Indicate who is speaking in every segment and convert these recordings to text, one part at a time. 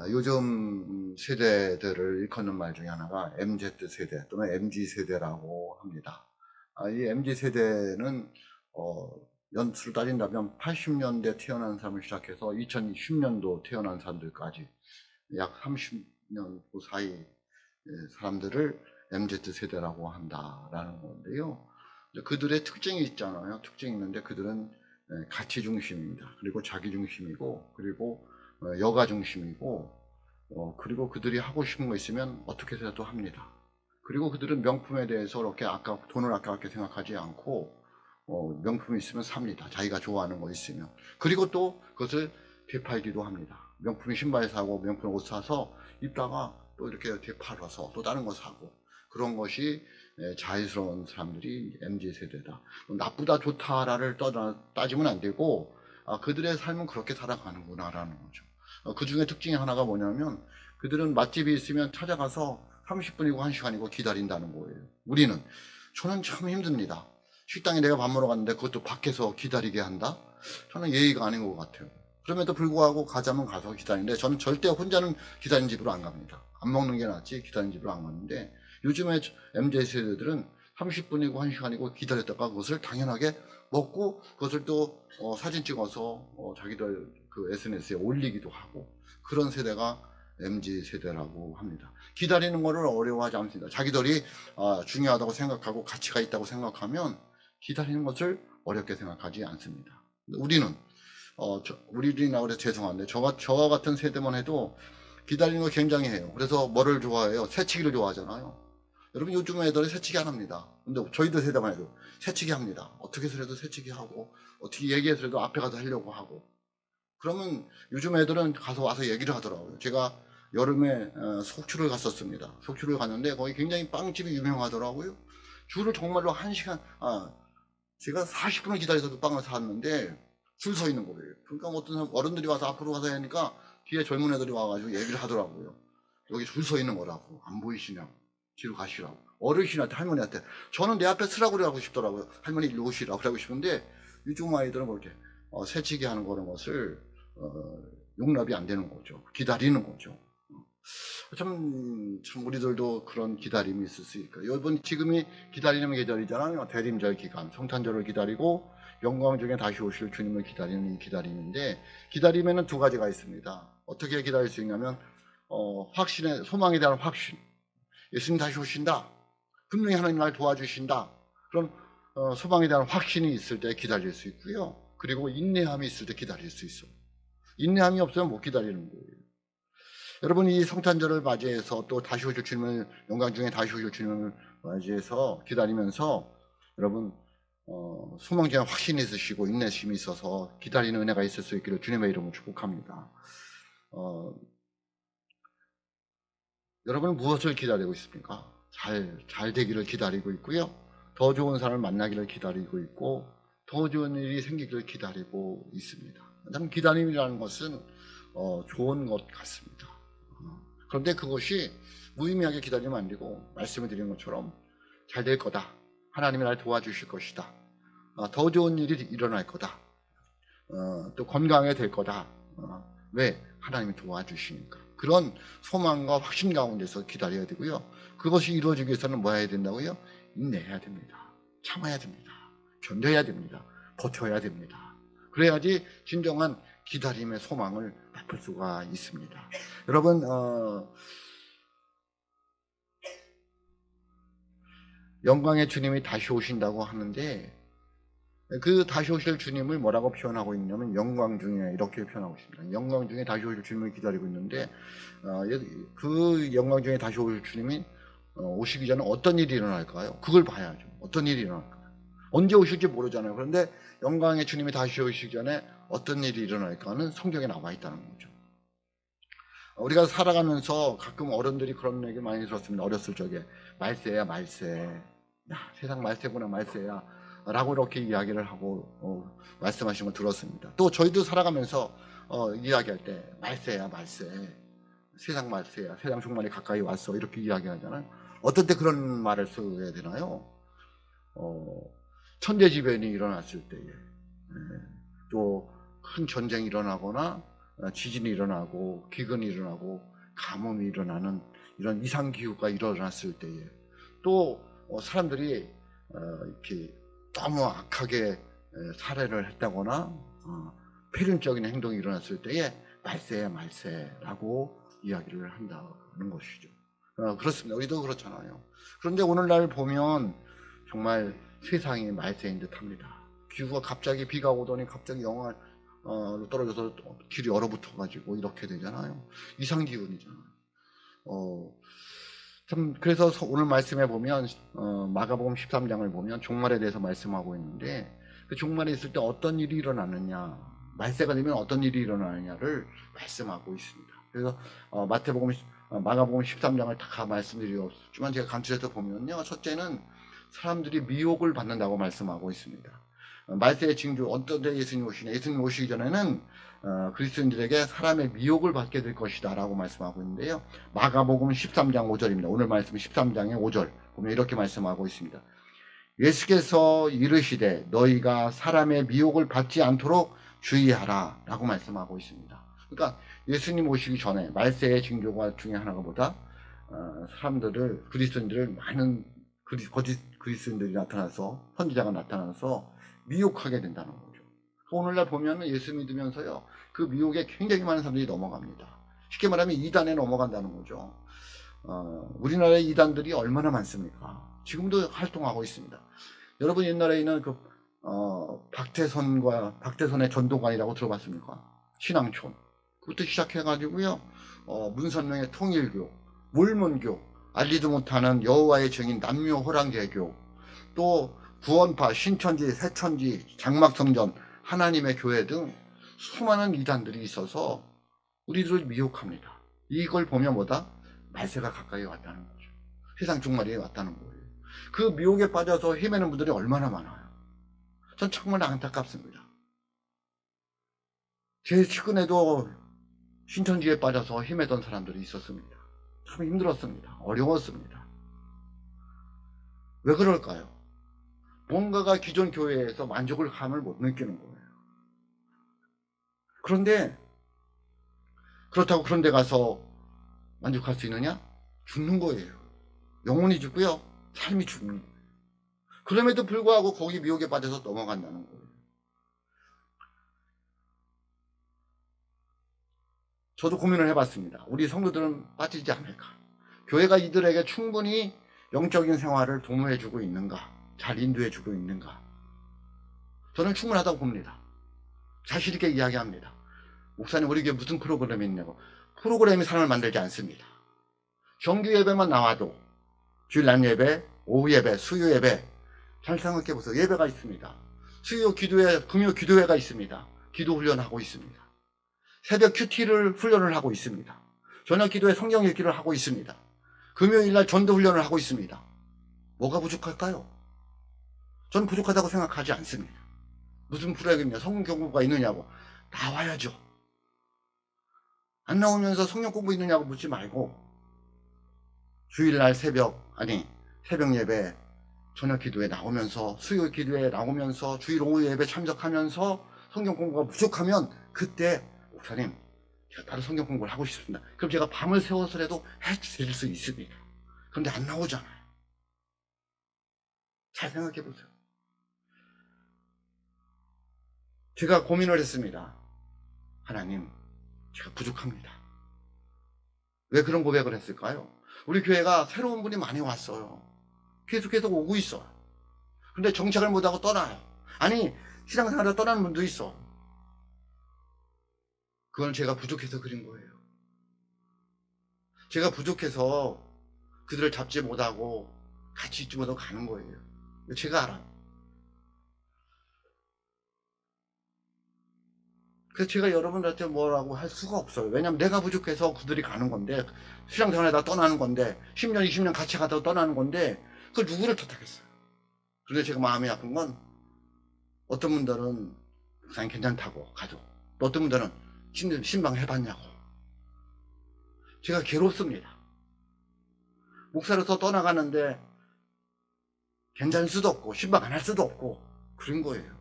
Speaker 1: 요즘 세대들을 일컫는 말 중에 하나가 MZ세대 또는 MG세대라고 합니다. 이 MG세대는 연수를 따진다면 80년대 태어난 사람을 시작해서 2010년도 태어난 사람들까지 약 30년 그 사이 사람들을 MZ세대라고 한다라는 건데요. 그들의 특징이 있잖아요. 특징이 있는데 그들은 가치 중심입니다. 그리고 자기 중심이고, 그리고 여가 중심이고, 그리고 그들이 하고 싶은 거 있으면 어떻게 해서도 합니다. 그리고 그들은 명품에 대해서 이렇게 돈을 아깝게 생각하지 않고, 명품이 있으면 삽니다. 자기가 좋아하는 거 있으면. 그리고 또 그것을 되팔기도 합니다. 명품 신발 사고 명품 옷 사서 입다가 또 이렇게 되팔아서 또 다른 거 사고, 그런 것이 자유스러운 사람들이 MZ세대다. 나쁘다 좋다를 따지면 안 되고, 그들의 삶은 그렇게 살아가는구나라는 거죠. 그 중에 특징이 하나가 뭐냐면, 그들은 맛집이 있으면 찾아가서 30분이고 1시간이고 기다린다는 거예요. 저는 참 힘듭니다. 식당에 내가 밥 먹으러 갔는데 그것도 밖에서 기다리게 한다? 저는 예의가 아닌 것 같아요. 그럼에도 불구하고 가자면 가서 기다리는데, 저는 절대 혼자는 기다리는 집으로 안 갑니다. 안 먹는 게 낫지 기다리는 집으로 안 가는데, 요즘에 MZ세대들은 30분이고 1시간이고 기다렸다가 그것을 당연하게 먹고, 그것을 또 사진 찍어서 자기들 그 SNS에 올리기도 하고, 그런 세대가 MZ세대라고 합니다. 기다리는 것을 어려워하지 않습니다. 자기들이 중요하다고 생각하고 가치가 있다고 생각하면 기다리는 것을 어렵게 생각하지 않습니다. 우리들이나 그래서 죄송한데, 저와 같은 세대만 해도 기다리는 거 굉장히 해요. 그래서 뭐를 좋아해요? 새치기를 좋아하잖아요. 여러분, 요즘 애들이 새치기 안 합니다. 근데 저희들 세대만 해도 새치기 합니다. 어떻게 해서라도 새치기 하고, 어떻게 얘기해서라도 앞에 가서 하려고 하고. 그러면 요즘 애들은 가서 와서 얘기를 하더라고요. 제가 여름에 속초를 갔었습니다. 속초를 갔는데 거기 굉장히 빵집이 유명하더라고요. 줄을 정말로 1시간, 제가 40분을 기다려서도 빵을 샀는데 줄 서 있는 거예요. 그러니까 어떤 사람, 어른들이 와서 앞으로 가서 하니까 뒤에 젊은 애들이 와가지고 얘기를 하더라고요. 여기 줄 서 있는 거라고. 안 보이시냐고. 뒤로 가시라고. 어르신한테, 할머니한테. 저는 내 앞에 서라고 하고 싶더라고요. 할머니 일로 오시라고 하고 싶은데, 요즘 아이들은 그렇게 새치기 하는 그런 것을 용납이 안 되는 거죠. 기다리는 거죠. 참 우리들도 그런 기다림이 있을 수 있을까요? 지금이 기다리는 계절이잖아요. 대림절 기간, 성탄절을 기다리고 영광 중에 다시 오실 주님을 기다리는 이 기다림인데, 기다림에는 두 가지가 있습니다. 어떻게 기다릴 수 있냐면, 소망에 대한 확신. 예수님 다시 오신다. 분명히 하나님 날 도와주신다. 그런 소망에 대한 확신이 있을 때 기다릴 수 있고요. 그리고 인내함이 있을 때 기다릴 수 있어요. 인내함이 없으면 못 기다리는 거예요. 여러분, 이 성탄절을 맞이해서 또 다시 오실 주님을, 영광 중에 다시 오실 주님을 맞이해서 기다리면서, 여러분 소망에 대한 확신이 있으시고 인내심이 있어서 기다리는 은혜가 있을 수 있기를 주님의 이름으로 축복합니다. 여러분은 무엇을 기다리고 있습니까? 잘 되기를 기다리고 있고요. 더 좋은 사람을 만나기를 기다리고 있고, 더 좋은 일이 생기기를 기다리고 있습니다. 참 기다림이라는 것은 좋은 것 같습니다. 그런데 그것이 무의미하게 기다리면 안 되고, 말씀을 드린 것처럼 잘 될 거다. 하나님이 날 도와주실 것이다. 더 좋은 일이 일어날 거다. 또 건강하게 될 거다. 왜? 하나님이 도와주시니까. 그런 소망과 확신 가운데서 기다려야 되고요. 그것이 이루어지기 위해서는 뭐 해야 된다고요? 인내해야 됩니다. 참아야 됩니다. 견뎌야 됩니다. 버텨야 됩니다. 그래야지 진정한 기다림의 소망을 맛볼 수가 있습니다. 여러분, 영광의 주님이 다시 오신다고 하는데, 그 다시 오실 주님을 뭐라고 표현하고 있냐면 영광 중에, 이렇게 표현하고 있습니다. 영광 중에 다시 오실 주님을 기다리고 있는데, 그 영광 중에 다시 오실 주님이 오시기 전에 어떤 일이 일어날까요? 그걸 봐야죠. 어떤 일이 일어날까요? 언제 오실지 모르잖아요. 그런데 영광의 주님이 다시 오시기 전에 어떤 일이 일어날까는 성경에 나와 있다는 거죠. 우리가 살아가면서 가끔 어른들이 그런 얘기 많이 들었습니다. 어렸을 적에 말세야 말세. 야, 세상 말세구나 말세야 라고 이렇게 이야기를 하고 말씀하신 걸 들었습니다. 또 저희도 살아가면서 이야기할 때 말세야 말세, 세상 말세야, 세상 종말이 가까이 왔어, 이렇게 이야기하잖아요. 어떤 때 그런 말을 써야 되나요? 천대지변이 일어났을 때에, 또 큰 전쟁이 일어나거나 지진이 일어나고 기근이 일어나고 가뭄이 일어나는 이런 이상기후가 일어났을 때에 또 사람들이 이렇게 너무 악하게 살해를 했다거나 폐륜적인 행동이 일어났을 때에 말세야 말세라고 이야기를 한다는 것이죠. 그렇습니다. 우리도 그렇잖아요. 그런데 오늘날 보면 정말 세상이 말세인 듯 합니다. 기후가 갑자기 비가 오더니 갑자기 영하 떨어져서 길이 얼어붙어 가지고 이렇게 되잖아요. 이상기온이잖아요. 참 그래서 오늘 말씀에 보면 마가복음 13장을 보면 종말에 대해서 말씀하고 있는데 그 종말에 있을 때 어떤 일이 일어나느냐, 말세가 되면 어떤 일이 일어나느냐를 말씀하고 있습니다. 그래서 마가복음 13장을 다 말씀드렸지만 제가 간추려서 보면요, 첫째는 사람들이 미혹을 받는다고 말씀하고 있습니다. 말세의 징조, 어떤 때 예수님 오시냐, 예수님 오시기 전에는 그리스도인들에게 사람의 미혹을 받게 될 것이다 라고 말씀하고 있는데요, 마가복음 13장 5절입니다. 오늘 말씀 13장의 5절 보면 이렇게 말씀하고 있습니다. 예수께서 이르시되 너희가 사람의 미혹을 받지 않도록 주의하라 라고 말씀하고 있습니다. 그러니까 예수님 오시기 전에 말세의 징조가 중에 하나가 뭐다? 사람들을, 그리스도인들을 많은 거짓 그리스도인들이 나타나서, 선지자가 나타나서 미혹하게 된다는 거죠. 오늘날 보면 예수 믿으면서요, 그 미혹에 굉장히 많은 사람들이 넘어갑니다. 쉽게 말하면 이단에 넘어간다는 거죠. 우리나라의 이단들이 얼마나 많습니까? 지금도 활동하고 있습니다. 여러분 옛날에는 박태선의 전도관이라고 들어봤습니까? 신앙촌. 그것도 시작해가지고요, 문선명의 통일교, 몰몬교, 알리도 못하는 여호와의 증인 남묘호랑제교, 또 구원파, 신천지, 새천지, 장막성전, 하나님의 교회 등 수많은 이단들이 있어서 우리들을 미혹합니다. 이걸 보면 뭐다? 말세가 가까이 왔다는 거죠. 세상 종말이 왔다는 거예요. 그 미혹에 빠져서 헤매는 분들이 얼마나 많아요. 전 정말 안타깝습니다. 제 최근에도 신천지에 빠져서 헤매던 사람들이 있었습니다. 참 힘들었습니다. 어려웠습니다. 왜 그럴까요? 뭔가가 기존 교회에서 만족감을 못 느끼는 거예요. 그런데 그렇다고 그런 데 가서 만족할 수 있느냐? 죽는 거예요. 영혼이 죽고요, 삶이 죽는 거예요. 그럼에도 불구하고 거기 미혹에 빠져서 넘어간다는 거예요. 저도 고민을 해봤습니다. 우리 성도들은 빠지지 않을까? 교회가 이들에게 충분히 영적인 생활을 도모해주고 있는가? 잘 인도해주고 있는가? 저는 충분하다고 봅니다. 자신 있게 이야기합니다. 목사님, 우리 교회 무슨 프로그램이 있냐고. 프로그램이 사람을 만들지 않습니다. 정규 예배만 나와도 주일 낮 예배, 오후 예배, 수요 예배, 잘 생각해 보세요. 예배가 있습니다. 수요 기도회, 금요 기도회가 있습니다. 기도 훈련하고 있습니다. 새벽 큐티를 훈련을 하고 있습니다. 저녁 기도회 성경 읽기를 하고 있습니다. 금요일날 전도 훈련을 하고 있습니다. 뭐가 부족할까요? 저는 부족하다고 생각하지 않습니다. 무슨 프로그램이냐, 성경 공부가 있느냐고. 나와야죠. 안 나오면서 성경 공부 있느냐고 묻지 말고, 주일날 새벽 예배, 저녁 기도에 나오면서, 수요 기도에 나오면서, 주일 오후 예배 참석하면서 성경 공부가 부족하면 그때 목사님, 제가 다른 성경 공부를 하고 싶습니다. 그럼 제가 밤을 새워서라도 해드릴 수 있습니다. 그런데 안 나오잖아요. 잘 생각해 보세요. 제가 고민을 했습니다. 하나님, 제가 부족합니다. 왜 그런 고백을 했을까요? 우리 교회가 새로운 분이 많이 왔어요. 계속해서 오고 있어요. 근데 정착을 못하고 떠나요. 아니, 신앙생활을 떠나는 분도 있어. 그건 제가 부족해서 그린 거예요. 제가 부족해서 그들을 잡지 못하고 같이 있지 못하고 가는 거예요. 제가 알아요. 그래서 제가 여러분들한테 뭐라고 할 수가 없어요. 왜냐면 내가 부족해서 그들이 가는 건데, 신앙생활에다 떠나는 건데, 10년, 20년 같이 가다가 떠나는 건데, 그걸 누구를 탓하겠어요. 그런데 제가 마음이 아픈 건, 어떤 분들은 목사님 괜찮다고 가도, 또 어떤 분들은 신방 해봤냐고. 제가 괴롭습니다. 목사로서 떠나가는데 괜찮을 수도 없고 신방 안 할 수도 없고 그런 거예요.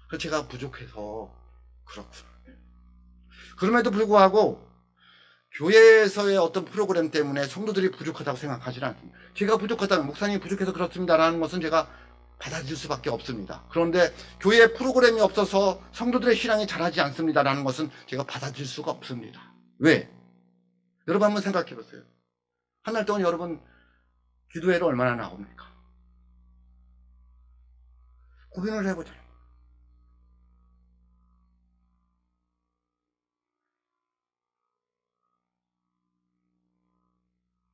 Speaker 1: 그래서 제가 부족해서 그렇구나. 그럼에도 불구하고 교회에서의 어떤 프로그램 때문에 성도들이 부족하다고 생각하지는 않습니다. 제가 부족하다면 목사님이 부족해서 그렇습니다라는 것은 제가 받아들일 수밖에 없습니다. 그런데 교회 프로그램이 없어서 성도들의 신앙이 자라지 않습니다라는 것은 제가 받아들일 수가 없습니다. 왜? 여러분 한번 생각해 보세요. 한 달 동안 여러분 기도회를 얼마나 나옵니까? 고민을 해보자.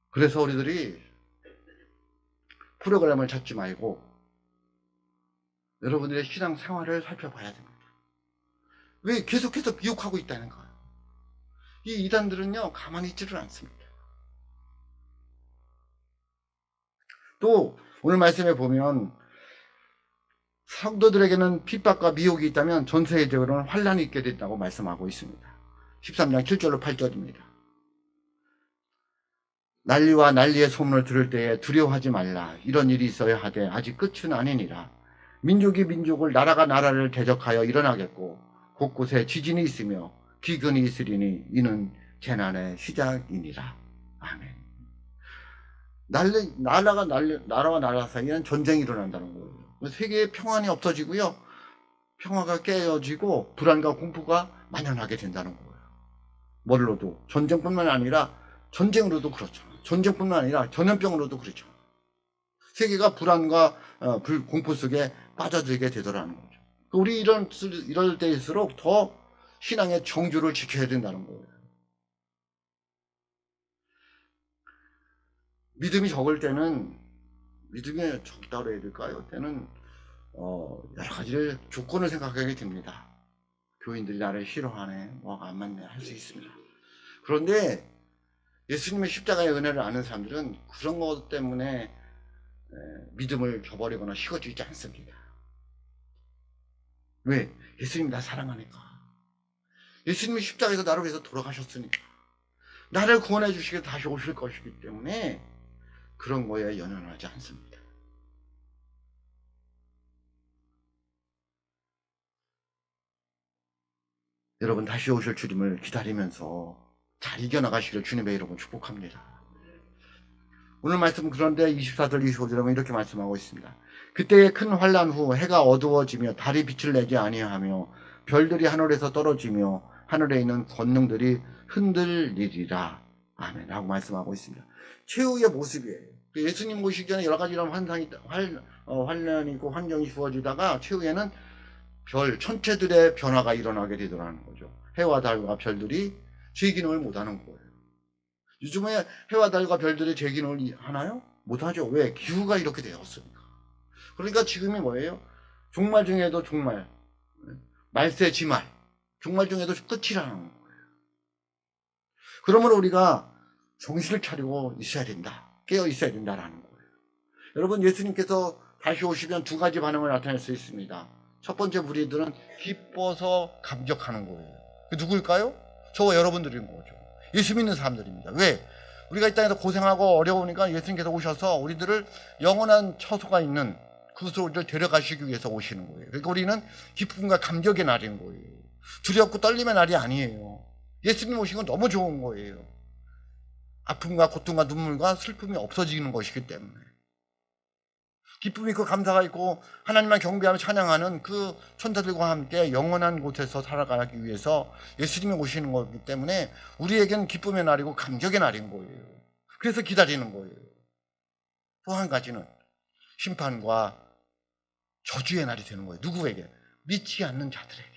Speaker 1: 그래서 우리들이 프로그램을 찾지 말고 여러분들의 신앙 생활을 살펴봐야 됩니다. 왜? 계속해서 미혹하고 있다는 거예요. 이 이단들은요, 가만히 있지를 않습니다. 또 오늘 말씀에 보면 성도들에게는 핍박과 미혹이 있다면 전 세계적으로는 환란이 있게 된다고 말씀하고 있습니다. 13장 7절로 8절입니다. 난리와 난리의 소문을 들을 때에 두려워하지 말라. 이런 일이 있어야 하되 아직 끝은 아니니라. 민족이 민족을, 나라가 나라를 대적하여 일어나겠고 곳곳에 지진이 있으며 기근이 있으리니 이는 재난의 시작이니라. 아멘. 나라와 나라 사이에는 전쟁이 일어난다는 거예요. 세계의 평안이 없어지고요, 평화가 깨어지고 불안과 공포가 만연하게 된다는 거예요. 뭘로도? 전쟁뿐만 아니라 전쟁으로도 그렇죠. 전쟁뿐만 아니라 전염병으로도 그렇죠. 세계가 불안과 공포 속에 빠져들게 되더라는 거죠. 우리 이럴 때일수록 더 신앙의 정주를 지켜야 된다는 거예요. 믿음이 적을 때는, 믿음이 적다고 해야 될까요? 때는 여러 가지 조건을 생각하게 됩니다. 교인들이 나를 싫어하네, 뭐가 안 맞네 할 수 있습니다. 그런데 예수님의 십자가의 은혜를 아는 사람들은 그런 것 때문에 믿음을 저버리거나 식어지지 않습니다. 왜? 예수님이 나 사랑하니까. 예수님이 십자가에서 나를 위해서 돌아가셨으니까. 나를 구원해 주시게 다시 오실 것이기 때문에 그런 거에 연연하지 않습니다. 여러분 다시 오실 주님을 기다리면서 잘 이겨나가시기를 주님의 이름으로 축복합니다. 오늘 말씀은 그런데 24절 25절에 보면 이렇게 말씀하고 있습니다. 그때의 큰 환란 후 해가 어두워지며 달이 빛을 내지 아니하며 별들이 하늘에서 떨어지며 하늘에 있는 권능들이 흔들리리라. 아멘. 라고 말씀하고 있습니다. 최후의 모습이에요. 예수님 모시기 전에 여러 가지 이런 환란이 있고 환경이 주어지다가 최후에는 천체들의 변화가 일어나게 되더라는 거죠. 해와 달과 별들이 재기능을 못하는 거예요. 요즘에 해와 달과 별들이 재기능을 하나요? 못하죠. 왜? 기후가 이렇게 되었으니까. 그러니까 지금이 뭐예요? 종말 중에도 종말, 말세지말, 종말 중에도 끝이라는 거예요. 그러므로 우리가 정신을 차리고 있어야 된다. 깨어 있어야 된다라는 거예요. 여러분, 예수님께서 다시 오시면 두 가지 반응을 나타낼 수 있습니다. 첫 번째, 무리들은 기뻐서 감격하는 거예요. 누구일까요? 저와 여러분들인 거죠. 예수 믿는 사람들입니다. 왜? 우리가 이 땅에서 고생하고 어려우니까 예수님께서 오셔서 우리들을 영원한 처소가 있는 그곳으로 우리를 데려가시기 위해서 오시는 거예요. 그러니까 우리는 기쁨과 감격의 날인 거예요. 두렵고 떨림의 날이 아니에요. 예수님 오신 건 너무 좋은 거예요. 아픔과 고통과 눈물과 슬픔이 없어지는 것이기 때문에. 기쁨이 있고 감사가 있고 하나님만 경배하며 찬양하는 그 천사들과 함께 영원한 곳에서 살아가기 위해서 예수님이 오시는 거기 때문에 우리에겐 기쁨의 날이고 감격의 날인 거예요. 그래서 기다리는 거예요. 또 한 가지는 심판과 저주의 날이 되는 거예요. 누구에게? 믿지 않는 자들에게,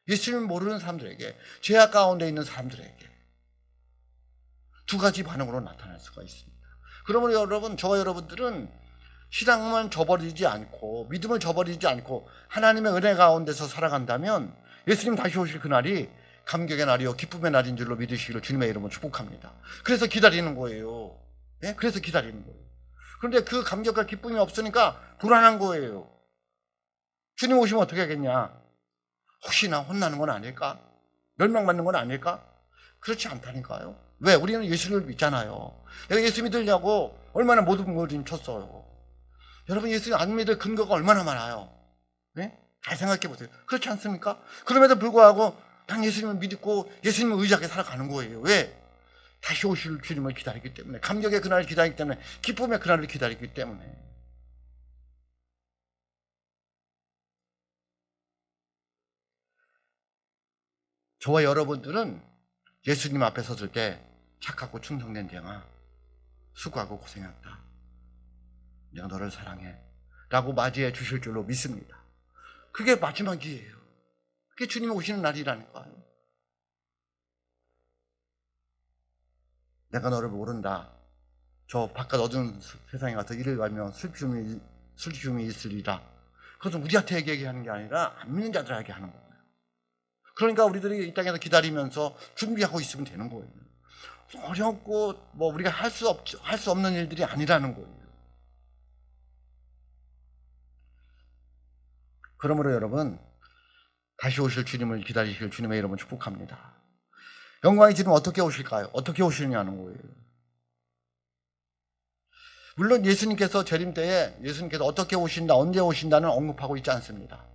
Speaker 1: 예수님을 모르는 사람들에게, 죄악 가운데 있는 사람들에게. 두 가지 반응으로 나타날 수가 있습니다. 그러므로 여러분, 저와 여러분들은 신앙을 저버리지 않고 믿음을 저버리지 않고 하나님의 은혜 가운데서 살아간다면 예수님 다시 오실 그날이 감격의 날이요 기쁨의 날인 줄로 믿으시기를 주님의 이름으로 축복합니다. 그래서 기다리는 거예요. 네? 그래서 기다리는 거예요. 그런데 그 감격과 기쁨이 없으니까 불안한 거예요. 주님 오시면 어떻게 하겠냐? 혹시나 혼나는 건 아닐까? 멸망받는 건 아닐까? 그렇지 않다니까요. 왜? 우리는 예수를 믿잖아요. 내가 예수 믿으려고 얼마나 모든 걸 쳤어요. 여러분, 예수 안 믿을 근거가 얼마나 많아요. 네? 잘 생각해 보세요. 그렇지 않습니까? 그럼에도 불구하고 난 예수님을 믿고 예수님을 의지하게 살아가는 거예요. 왜? 다시 오실 주님을 기다리기 때문에, 감격의 그날을 기다리기 때문에, 기쁨의 그날을 기다리기 때문에. 저와 여러분들은 예수님 앞에 섰을 때 착하고 충성된 자가 수고하고 고생했다, 내가 너를 사랑해 라고 맞이해 주실 줄로 믿습니다. 그게 마지막이에요. 그게 주님 오시는 날이라니까요. 내가 너를 모른다, 저 바깥 어두운 세상에 가서 이를 갈며 슬픔이 있으리라. 그것은 우리한테 얘기하는 게 아니라 안 믿는 자들에게 하는 거예요. 그러니까 우리들이 이 땅에서 기다리면서 준비하고 있으면 되는 거예요. 어렵고 우리가 할 수 없는 일들이 아니라는 거예요. 그러므로 여러분, 다시 오실 주님을 기다리실 주님의 이름을 축복합니다. 영광의 주님 어떻게 오실까요? 어떻게 오시느냐는 거예요. 물론 예수님께서 재림 때에 예수님께서 어떻게 오신다, 언제 오신다는 언급하고 있지 않습니다.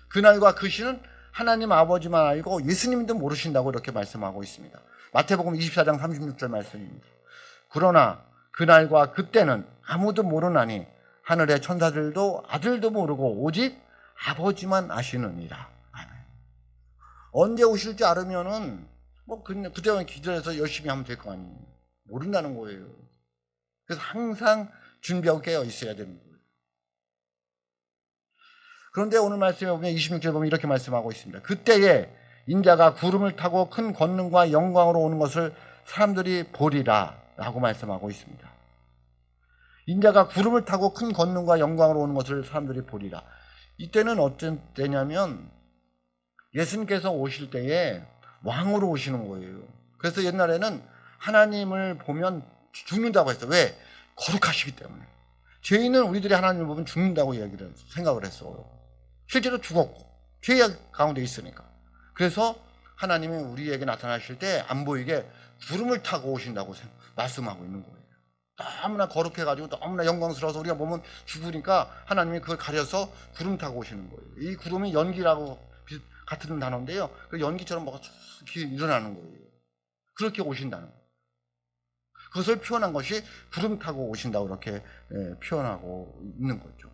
Speaker 1: 그날과 그 시는 하나님 아버지만 알고 예수님도 모르신다고 이렇게 말씀하고 있습니다. 마태복음 24장 36절 말씀입니다. 그러나 그날과 그때는 아무도 모르나니 하늘의 천사들도 아들도 모르고 오직 아버지만 아시느니라. 언제 오실지 알으면은 그때만 기도해서 열심히 하면 될 거 아니에요. 모른다는 거예요. 그래서 항상 준비하고 깨어 있어야 되는 거예요. 그런데 오늘 말씀에 보면 26절 보면 이렇게 말씀하고 있습니다. 그때에 인자가 구름을 타고 큰 권능과 영광으로 오는 것을 사람들이 보리라 라고 말씀하고 있습니다. 인자가 구름을 타고 큰 권능과 영광으로 오는 것을 사람들이 보리라. 이때는 어떤 때냐면 예수님께서 오실 때에 왕으로 오시는 거예요. 그래서 옛날에는 하나님을 보면 죽는다고 했어요. 왜? 거룩하시기 때문에. 죄인은 우리들이 하나님을 보면 죽는다고 생각을 했어요. 실제로 죽었고 죄의 가운데 있으니까. 그래서 하나님이 우리에게 나타나실 때 안 보이게 구름을 타고 오신다고 말씀하고 있는 거예요. 너무나 거룩해가지고 너무나 영광스러워서 우리가 보면 죽으니까 하나님이 그걸 가려서 구름 타고 오시는 거예요. 이 구름이 연기라고 같은 단어인데요. 그 연기처럼 뭐가 쭉 일어나는 거예요. 그렇게 오신다는 거예요. 그것을 표현한 것이 구름 타고 오신다고 이렇게 표현하고 있는 거죠.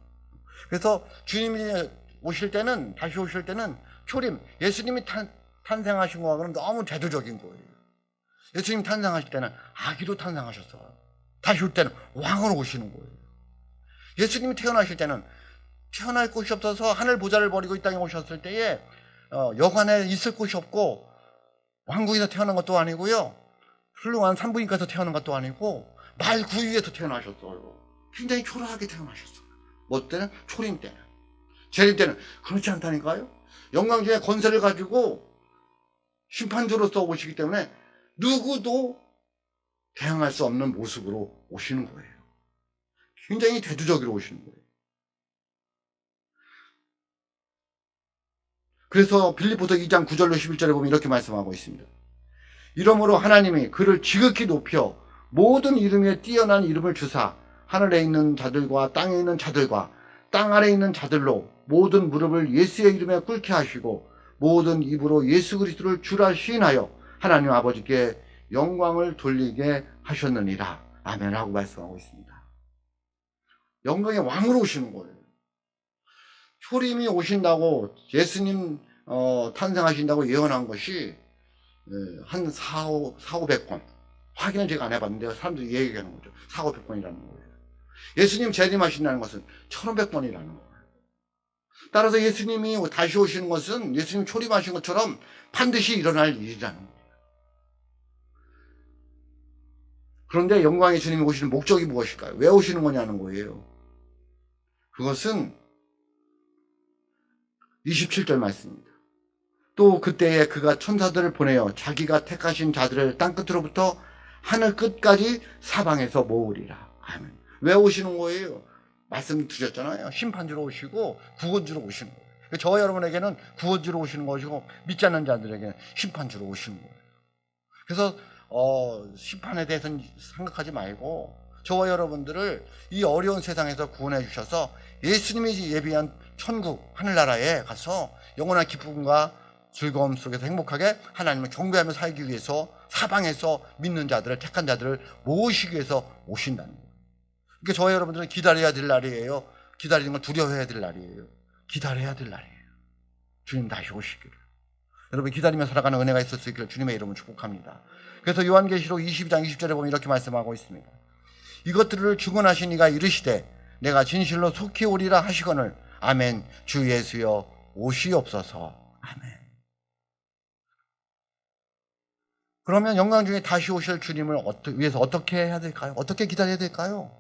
Speaker 1: 그래서 주님이 오실 때는, 다시 오실 때는 초림, 예수님이 탄생하신 거하고는 너무 대조적인 거예요. 예수님 탄생하실 때는 아기로 탄생하셨어요. 다시 올 때는 왕으로 오시는 거예요. 예수님이 태어나실 때는 태어날 곳이 없어서 하늘 보좌를 버리고 이 땅에 오셨을 때에 여관에 있을 곳이 없고 왕궁에서 태어난 것도 아니고요, 훌륭한 산부인과에서 태어난 것도 아니고 말 구유에서 태어나셨어요. 굉장히 초라하게 태어나셨어요. 뭐 때는? 초림 때는. 재림 때는 그렇지 않다니까요. 영광중의 권세를 가지고 심판주로서 오시기 때문에 누구도 대항할 수 없는 모습으로 오시는 거예요. 굉장히 대조적으로 오시는 거예요. 그래서 빌립보서 2장 9절로 11절에 보면 이렇게 말씀하고 있습니다. 이러므로 하나님이 그를 지극히 높여 모든 이름에 뛰어난 이름을 주사 하늘에 있는 자들과 땅에 있는 자들과 땅 아래에 있는 자들로 모든 무릎을 예수의 이름에 꿇게 하시고 모든 입으로 예수 그리스도를 주라 시인하여 하나님 아버지께 영광을 돌리게 하셨느니라. 아멘 하고 말씀하고 있습니다. 영광의 왕으로 오시는 거예요. 초림이 오신다고, 예수님 탄생하신다고 예언한 것이 한 400번 확인은 제가 안 해봤는데 사람들이 얘기하는 거죠. 400번이라는 거예요. 예수님 재림하신다는 것은 1500번이라는 거예요. 따라서 예수님이 다시 오시는 것은 예수님 초림하신 것처럼 반드시 일어날 일이라는 거예요. 그런데 영광의 주님이 오시는 목적이 무엇일까요? 왜 오시는 거냐는 거예요. 그것은 27절 말씀입니다. 또 그때에 그가 천사들을 보내어 자기가 택하신 자들을 땅끝으로부터 하늘 끝까지 사방에서 모으리라. 아멘. 왜 오시는 거예요? 말씀드렸잖아요. 심판주로 오시고 구원주로 오시는 거예요. 저와 여러분에게는 구원주로 오시는 것이고 믿지 않는 자들에게는 심판주로 오시는 거예요. 그래서 심판에 대해서는 생각하지 말고 저와 여러분들을 이 어려운 세상에서 구원해 주셔서 예수님이 예비한 천국 하늘나라에 가서 영원한 기쁨과 즐거움 속에서 행복하게 하나님을 경배하며 살기 위해서 사방에서 믿는 자들을, 택한 자들을 모으시기 위해서 오신다는 거예요. 그러니까 저와 여러분들은 기다려야 될 날이에요. 기다리는 걸 두려워해야 될 날이에요. 기다려야 될 날이에요. 주님 다시 오시기를. 여러분 기다리며 살아가는 은혜가 있을 수 있기를 주님의 이름으로 축복합니다. 그래서 요한계시록 22장 20절에 보면 이렇게 말씀하고 있습니다. 이것들을 증언하신 이가 이르시되 내가 진실로 속히 오리라 하시거늘 아멘. 주 예수여 오시옵소서. 아멘. 그러면 영광 중에 다시 오실 주님을 위해서 어떻게 해야 될까요? 어떻게 기다려야 될까요?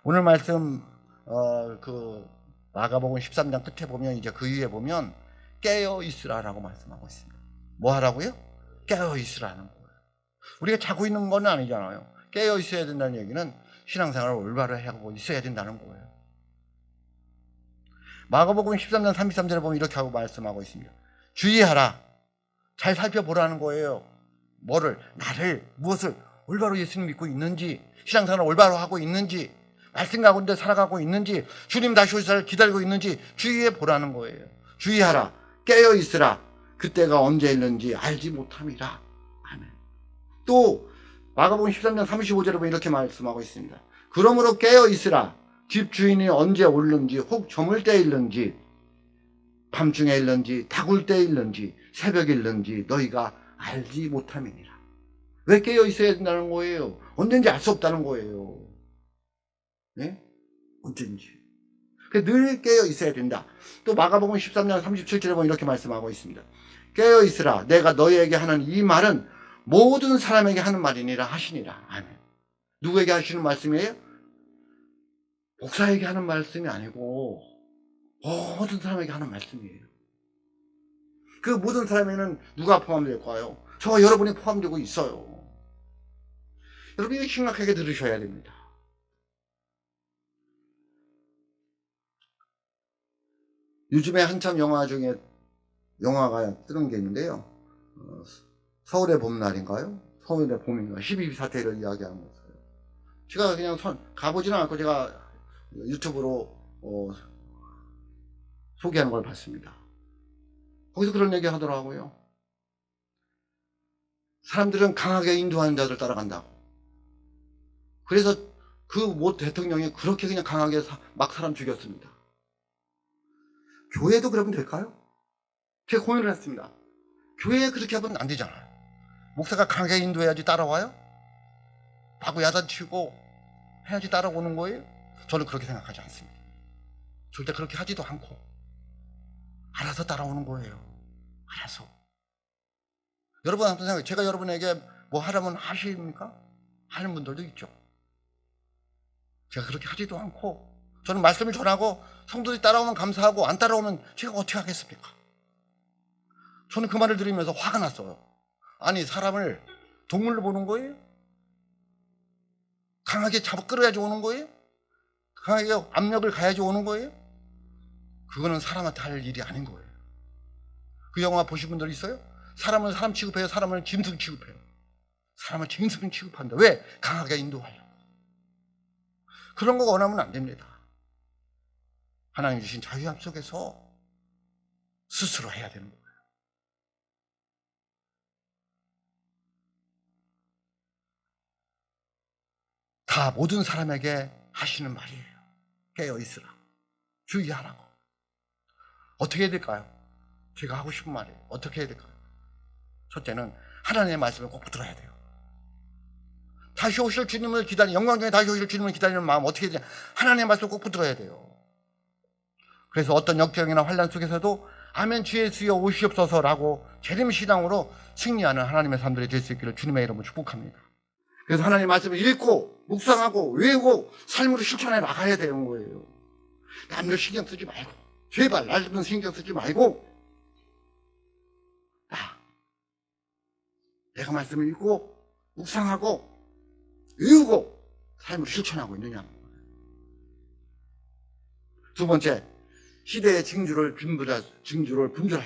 Speaker 1: 오늘 말씀 마가복음 13장 끝에 보면 이제 그 위에 보면 깨어 있으라라고 말씀하고 있습니다. 뭐 하라고요? 깨어 있으라는 거예요. 우리가 자고 있는 건 아니잖아요. 깨어 있어야 된다는 얘기는 신앙생활을 올바로 하고 있어야 된다는 거예요. 마가복음 13장 33절에 보면 이렇게 하고 말씀하고 있습니다. 주의하라. 잘 살펴보라는 거예요. 뭐를? 나를, 무엇을 올바로 예수님 믿고 있는지, 신앙생활을 올바로 하고 있는지, 말씀 가운데 살아가고 있는지, 주님 다시 오실 기다리고 있는지 주의해 보라는 거예요. 주의하라. 깨어 있으라. 그때가 언제 있는지 알지 못함이라. 아멘. 또 마가복음 13장 35절에 보면 이렇게 말씀하고 있습니다. 그러므로 깨어 있으라. 집 주인이 언제 올는지, 혹 저물 때 있는지, 밤중에 있는지, 다굴 때 있는지, 새벽에 있는지 너희가 알지 못함이니라. 왜 깨어 있어야 된다는 거예요? 언젠지 알 수 없다는 거예요. 네? 언젠지. 늘 깨어 있어야 된다. 또 마가복음 13장 37절에 보면 이렇게 말씀하고 있습니다. 깨어 있으라. 내가 너희에게 하는 이 말은 모든 사람에게 하는 말이니라 하시니라. 아멘. 누구에게 하시는 말씀이에요? 목사에게 하는 말씀이 아니고 모든 사람에게 하는 말씀이에요. 그 모든 사람에는 누가 포함될까요? 저와 여러분이 포함되고 있어요. 여러분이 심각하게 들으셔야 됩니다. 요즘에 한참 영화 중에 영화가 뜨는 게 있는데요. 서울의 봄날인가요? 서울의 봄인가? 12.12 사태를 이야기하는 거예요. 제가 그냥 가보지는 않고 제가 유튜브로 소개하는 걸 봤습니다. 거기서 그런 얘기 하더라고요. 사람들은 강하게 인도하는 자들 따라간다고. 그래서 그 모 대통령이 그렇게 그냥 강하게 막 사람 죽였습니다. 교회도 그러면 될까요? 제가 고민을 했습니다. 교회에 그렇게 하면 안 되잖아요. 목사가 강하게 인도해야지 따라와요? 마구 야단치고 해야지 따라오는 거예요? 저는 그렇게 생각하지 않습니다. 절대 그렇게 하지도 않고 알아서 따라오는 거예요. 알아서. 여러분 한번 생각해요. 제가 여러분에게 뭐 하라면 하십니까? 하는 분들도 있죠. 제가 그렇게 하지도 않고 저는 말씀을 전하고 성도들이 따라오면 감사하고 안 따라오면 제가 어떻게 하겠습니까? 저는 그 말을 들으면서 화가 났어요. 아니 사람을 동물로 보는 거예요? 강하게 잡아 끌어야지 오는 거예요? 강하게 압력을 가야지 오는 거예요? 그거는 사람한테 할 일이 아닌 거예요. 그 영화 보신 분들 있어요? 사람은 사람 취급해요. 사람을 짐승 취급해요. 사람을 짐승 취급한다. 왜? 강하게 인도하려고. 그런 거 원하면 안 됩니다. 하나님 주신 자유함 속에서 스스로 해야 되는 거예요. 다 모든 사람에게 하시는 말이에요. 깨어 있으라. 주의하라고. 어떻게 해야 될까요? 제가 하고 싶은 말이에요. 어떻게 해야 될까요? 첫째는 하나님의 말씀을 꼭 붙들어야 돼요. 다시 오실 주님을 기다리는, 영광 중에 다시 오실 주님을 기다리는 마음 어떻게 해야 되냐? 하나님의 말씀을 꼭 붙들어야 돼요. 그래서 어떤 역경이나 환난 속에서도 아멘 주 예수여 오시옵소서라고 재림신앙으로 승리하는 하나님의 사람들이 될 수 있기를 주님의 이름으로 축복합니다. 그래서 하나님의 말씀을 읽고 묵상하고 외우고 삶으로 실천해 나가야 되는 거예요. 남들 신경 쓰지 말고 제발 남들 신경 쓰지 말고 내가 말씀을 읽고 묵상하고 외우고 삶으로 실천하고 있느냐. 두 번째, 시대의 징조를 분별할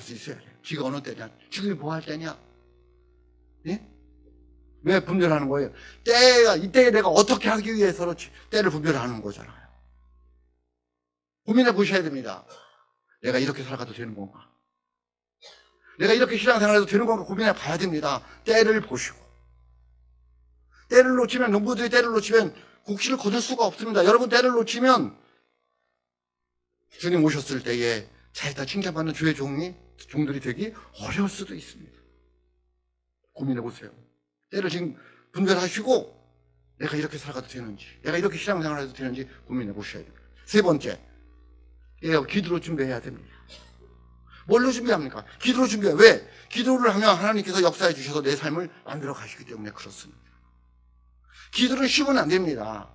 Speaker 1: 수 있어야 돼요. 지가 어느 때냐? 지금이 뭐 할 때냐? 예? 왜 분별하는 거예요? 이때에 내가 어떻게 하기 위해서 때를 분별하는 거잖아요. 고민해 보셔야 됩니다. 내가 이렇게 살아가도 되는 건가? 내가 이렇게 신앙생활해도 되는 건가 고민해 봐야 됩니다. 때를 보시고. 때를 놓치면, 농부들이 때를 놓치면 곡식을 거둘 수가 없습니다. 여러분, 때를 놓치면 주님 오셨을 때에 잘다 칭찬받는 주의 종들이 되기 어려울 수도 있습니다. 고민해 보세요. 때를 지금 분별하시고 내가 이렇게 살아가도 되는지, 내가 이렇게 신앙생활해도 되는지 고민해 보셔야 됩니다. 세 번째, 기도로 준비해야 됩니다. 뭘로 준비합니까? 기도로 준비해요. 왜? 기도를 하면 하나님께서 역사해 주셔서 내 삶을 만들어 가시기 때문에 그렇습니다. 기도를 쉬면 안 됩니다.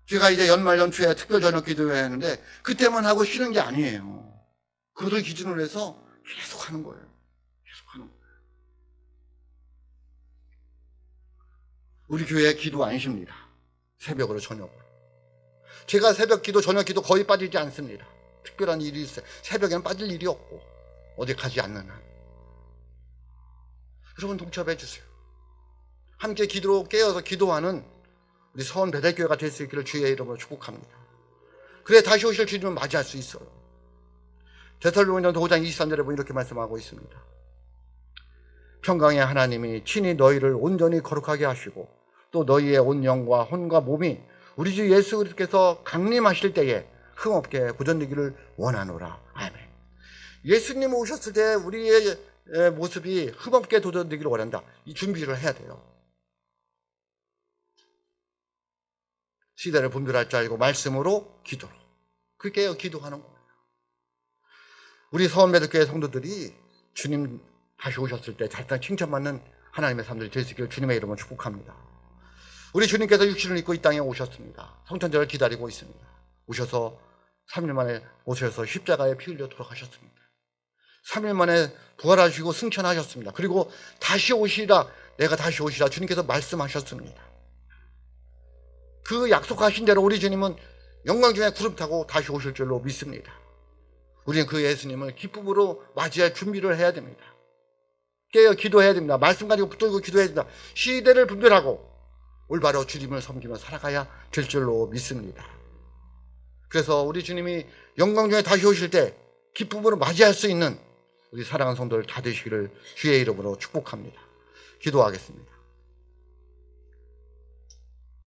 Speaker 1: 제가 이제 연말 연초에 특별 저녁 기도회 하는데 그때만 하고 쉬는 게 아니에요. 그것을 기준으로 해서 계속 하는 거예요. 계속 하는 거예요. 우리 교회 기도 안 쉽니다. 새벽으로 저녁으로. 제가 새벽 기도, 저녁 기도 거의 빠지지 않습니다. 특별한 일이 있어요. 새벽에는 빠질 일이 없고 어디 가지 않는 한. 여러분 동참해 주세요. 함께 기도로 깨어서 기도하는 우리 서원 배달교회가 될 수 있기를 주의 이름으로 축복합니다. 그래 다시 오실 주님을 맞이할 수 있어요. 데살로니가서 5장 23절에 보면 이렇게 말씀하고 있습니다. 평강의 하나님이 친히 너희를 온전히 거룩하게 하시고 또 너희의 온 영과 혼과 몸이 우리 주 예수 그리스도께서 강림하실 때에 흠없게 구전되기를 원하노라. 아멘. 예수님 오셨을 때 우리의 모습이 흠없게 도전되기를 원한다. 이 준비를 해야 돼요. 시대를 분별할 줄 알고 말씀으로 기도로. 그게 기도하는 거예요. 우리 서원배들교회 성도들이 주님 다시 오셨을 때 잘단 칭찬받는 하나님의 사람들이 될 수 있기를 주님의 이름으로 축복합니다. 우리 주님께서 육신을 입고 이 땅에 오셨습니다. 성천절을 기다리고 있습니다. 오셔서 3일 만에 오셔서 십자가에 피 흘려 돌아가셨습니다. 3일 만에 부활하시고 승천하셨습니다. 그리고 다시 오시라, 내가 다시 오시라 주님께서 말씀하셨습니다. 그 약속하신 대로 우리 주님은 영광 중에 구름 타고 다시 오실 줄로 믿습니다. 우리는 그 예수님을 기쁨으로 맞이할 준비를 해야 됩니다. 깨어 기도해야 됩니다. 말씀 가지고 붙들고 기도해야 됩니다. 시대를 분별하고 올바로 주님을 섬기며 살아가야 될 줄로 믿습니다. 그래서 우리 주님이 영광 중에 다시 오실 때 기쁨으로 맞이할 수 있는 우리 사랑하는 성도들 다 되시기를 주의 이름으로 축복합니다. 기도하겠습니다.